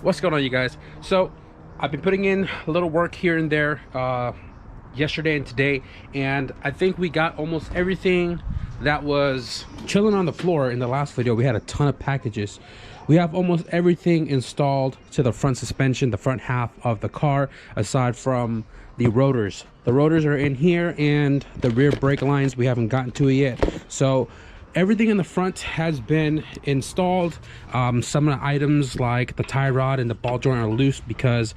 What's going on, you guys? So I've been putting in a little work here and there yesterday and today, and I think we got almost everything that was chilling on the floor. In the last video we had a ton of packages. We have almost everything installed to the front suspension, the front half of the car, aside from the rotors. The rotors are in here, and the rear brake lines we haven't gotten to it yet. So everything in the front has been installed. Some of the items like the tie rod and the ball joint are loose because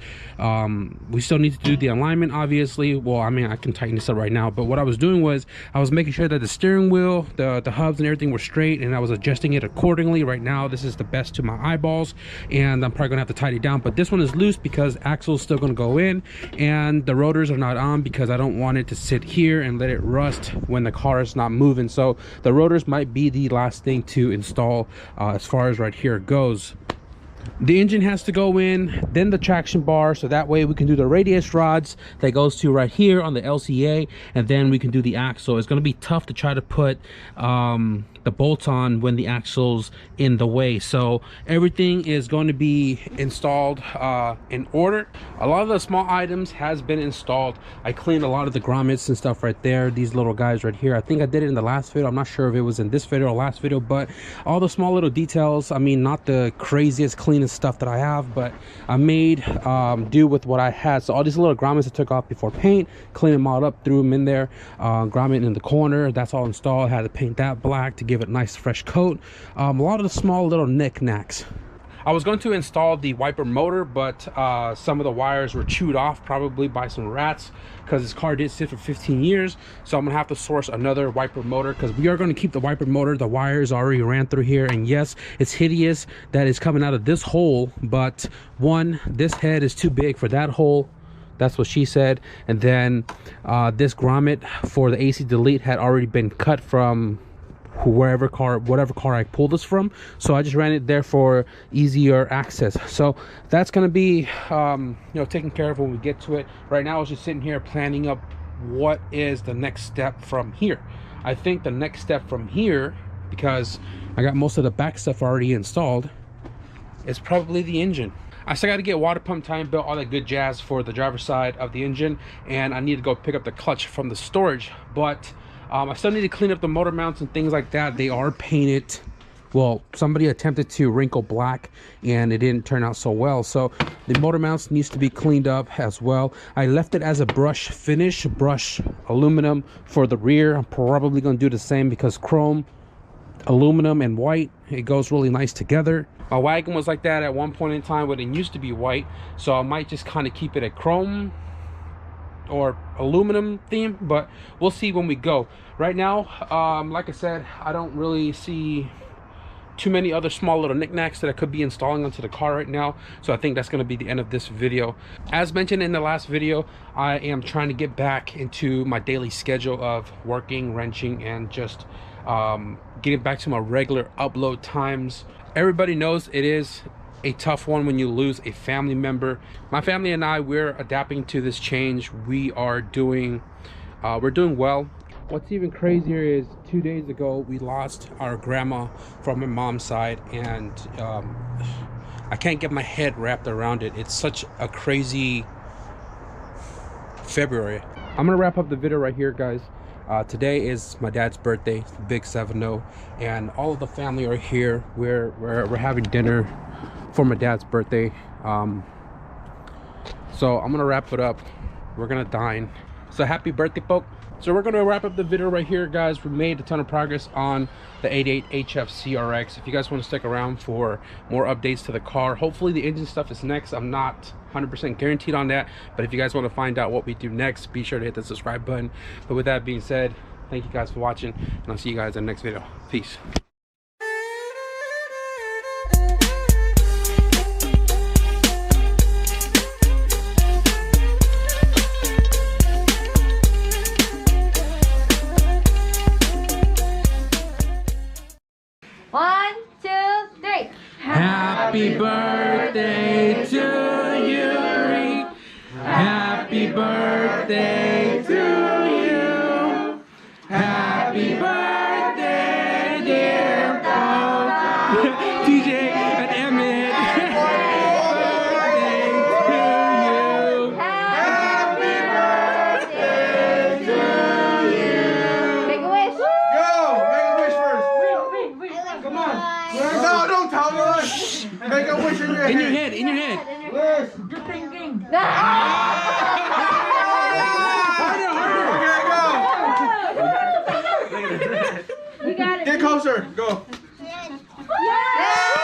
we still need to do the alignment, obviously. Well, I mean, I can tighten this up right now, but what I was doing was I was making sure that the steering wheel, the hubs and everything were straight, and I was adjusting it accordingly. Right now this is the best to my eyeballs, and I'm probably gonna have to tighten it down, but this one is loose because axle's still gonna go in, and the rotors are not on because I don't want it to sit here and let it rust when the car is not moving. So the rotors might be the last thing to install as far as right here goes. The engine has to go in, then the traction bar, so that way we can do the radius rods that goes to right here on the LCA, and then we can do the axle. It's going to be tough to try to put the bolts on when the axle's in the way, so everything is going to be installed in order. A lot of the small items has been installed. I cleaned a lot of the grommets and stuff right there, these little guys right here. I think I did it in the last video. I'm not sure if it was in this video or last video, but all the small little details, I mean, not the craziest cleanest stuff that I have, but I made do with what I had. So all these little grommets I took off before paint, cleaned them all up, threw them in there. Grommet in the corner, that's all installed. Had to paint that black to give it a nice fresh coat. A lot of the small little knickknacks. I was going to install the wiper motor, but some of the wires were chewed off, probably by some rats, because this car did sit for 15 years. So I'm gonna have to source another wiper motor, because we are going to keep the wiper motor. The wires already ran through here, and yes, it's hideous that is coming out of this hole, but one, this head is too big for that hole. That's what she said. And then this grommet for the AC delete had already been cut from whatever car I pulled this from, so I just ran it there for easier access. So that's gonna be you know, taken care of when we get to it. Right now I was just sitting here planning up what is the next step from here. I think the next step from here, because I got most of the back stuff already installed, is probably the engine. I still got to get water pump, time belt, all that good jazz for the driver's side of the engine, and I need to go pick up the clutch from the storage. But I still need to clean up the motor mounts and things like that. They are painted. Well, somebody attempted to wrinkle black and it didn't turn out so well, so the motor mounts needs to be cleaned up as well. I left it as a brush finish, brush aluminum for the rear. I'm probably going to do the same because chrome, aluminum, and white, it goes really nice together. My wagon was like that at one point in time when it used to be white, so I might just kind of keep it a chrome or aluminum theme, but we'll see when we go. Right now, like I said, I don't really see too many other small little knickknacks that I could be installing onto the car right now, so I think that's going to be the end of this video. As mentioned in the last video, I am trying to get back into my daily schedule of working, wrenching, and just getting back to my regular upload times. Everybody knows it is a tough one when you lose a family member. My family and I, we're adapting to this change. We are doing we're doing well. What's even crazier is 2 days ago we lost our grandma from my mom's side, and I can't get my head wrapped around it. It's such a crazy February. I'm gonna wrap up the video right here, guys. Today is my dad's birthday, big 7-0, and all of the family are here. We're having dinner for my dad's birthday. So I'm gonna wrap it up. We're gonna dine. So happy birthday, folks. So we're gonna wrap up the video right here, guys. We made a ton of progress on the 88 HF CRX. If you guys want to stick around for more updates to the car, hopefully the engine stuff is next. I'm not 100% guaranteed on that, but if you guys want to find out what we do next, be sure to hit the subscribe button. But with that being said, thank you guys for watching, and I'll see you guys in the next video. Peace. One, two, three. Happy birthday to you, Reed. Happy birthday to you. Happy birthday, dear Paul. TJ and Emmett. No, don't tell me. Make a wish in your head. In your head, in your head. Wish. Just thinking. Harder, harder. Okay, go. You got it. Get closer. Go. Yeah!